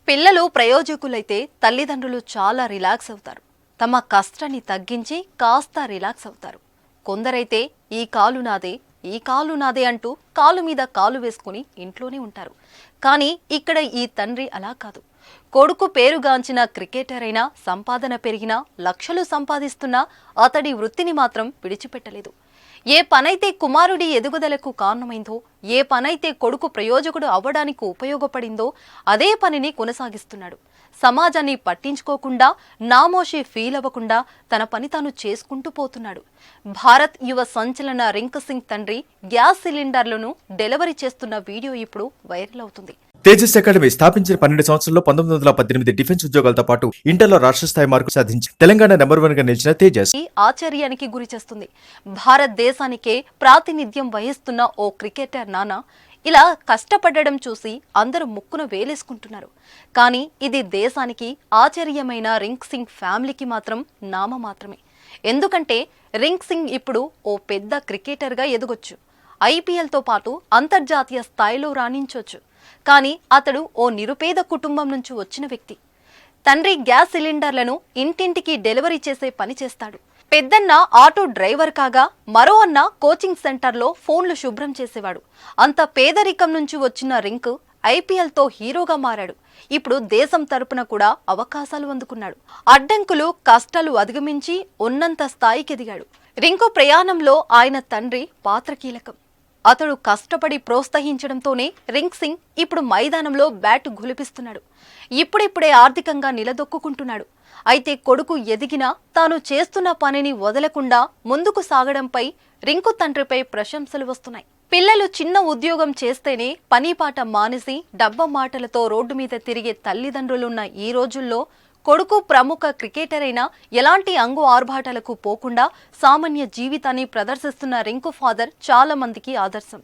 పిల్లలు ప్రయోజకులైతే తల్లిదండ్రులు చాలా రిలాక్స్ అవుతారు. తమ కష్టాన్ని తగ్గించి కాస్త రిలాక్స్ అవుతారు. కొందరైతే ఈ కాలు నాదే, ఈ కాలు నాదే అంటూ కాలు మీద కాలు వేసుకుని ఇంట్లోనే ఉంటారు. కానీ ఇక్కడ ఈ తండ్రి అలా కాదు. కొడుకు పేరుగాంచిన క్రికెటర్ అయినా, సంపాదన పెరిగినా, లక్షలు సంపాదిస్తున్నా అతడి వృత్తిని మాత్రం విడిచిపెట్టలేదు. ఏ పనైతే కుమారుడి ఎదుగుదలకు కారణమైందో, ఏ పనైతే కొడుకు ప్రయోజకుడు అవ్వడానికి ఉపయోగపడిందో అదే పనిని కొనసాగిస్తున్నాడు. సమాజాన్ని పట్టించుకోకుండా, నామోషి ఫీల్ అవ్వకుండా తన పని తాను చేసుకుంటూ పోతున్నాడు. భారత్ యువ సంచలన రింక్ సింగ్ తండ్రి గ్యాస్ సిలిండర్లను డెలివరీ చేస్తున్న వీడియో ఇప్పుడు వైరల్ అవుతుంది. తేజస్ అకాడమీ స్థాపించిన 12 సంవత్సరంలో 1918 డిఫెన్స్ ఉద్యోగాలతో పాటు ఇంటర్లో రాష్ట్ర స్థాయి మార్కు సాధించి తెలంగాణ నెంబర్ 1 గా నిలిచిన తేజస్ ఆశ్చర్యానికి గురి చేస్తుంది. భారతదేశానికే ప్రాతినిధ్యం వహిస్తున్న ఓ క్రికెటర్ నాన్న ఇలా కష్టపడడం చూసి అందరూ ముక్కున వేలేసుకుంటున్నారు. కానీ ఇది దేశానికి ఆశ్చర్యమైన రింక్ సింగ్ ఫ్యామిలీకి మాత్రం నామ మాత్రమే. ఎందుకంటే రింక్ సింగ్ ఇప్పుడు ఓ పెద్ద క్రికెటర్గా ఎదగొచ్చు. ఐపీఎల్తో పాటు అంతర్జాతీయ స్థాయిలో రాణించొచ్చు. కానీ అతడు ఓ నిరుపేద కుటుంబం నుంచి వచ్చిన వ్యక్తి. తండ్రి గ్యాస్ సిలిండర్లను ఇంటింటికి డెలివరీ చేసే పని చేస్తాడు. పెద్దన్న ఆటో డ్రైవర్ కాగా, మరో అన్న కోచింగ్ సెంటర్లో ఫోన్లు శుభ్రం చేసేవాడు. అంత పేదరికం నుంచి వచ్చిన రింక్ ఐపీఎల్తో హీరోగా మారాడు. ఇప్పుడు దేశం తరపున కూడా అవకాశాలు అందుకున్నాడు. అడ్డంకులు, కష్టాలు అధిగమించి ఉన్నంత స్థాయికి ఎదిగాడు. రింకు ప్రయాణంలో ఆయన తండ్రి పాత్ర కీలకం. అతడు కష్టపడి ప్రోత్సహించడంతోనే రింక్ సింగ్ ఇప్పుడు మైదానంలో బ్యాట్ గులిపిస్తున్నాడు. ఇప్పుడిప్పుడే ఆర్థికంగా నిలదొక్కుంటున్నాడు. అయితే కొడుకు ఎదిగినా తాను చేస్తున్న పనిని వదలకుండా ముందుకు సాగడంపై రింకు తండ్రిపై ప్రశంసలు వస్తున్నాయి. పిల్లలు చిన్న ఉద్యోగం చేస్తేనే పనిపాట మానేసి డబ్బా మాటలతో రోడ్డు మీద తిరిగే తల్లిదండ్రులున్న ఈ రోజుల్లో కొడుకు ప్రముఖ క్రికెటర్ అయినా ఎలాంటి అంగు ఆర్భాటాలకు పోకుండా సామాన్య జీవితాన్ని ప్రదర్శిస్తున్న రింకు ఫాదర్ చాలా మందికి ఆదర్శం.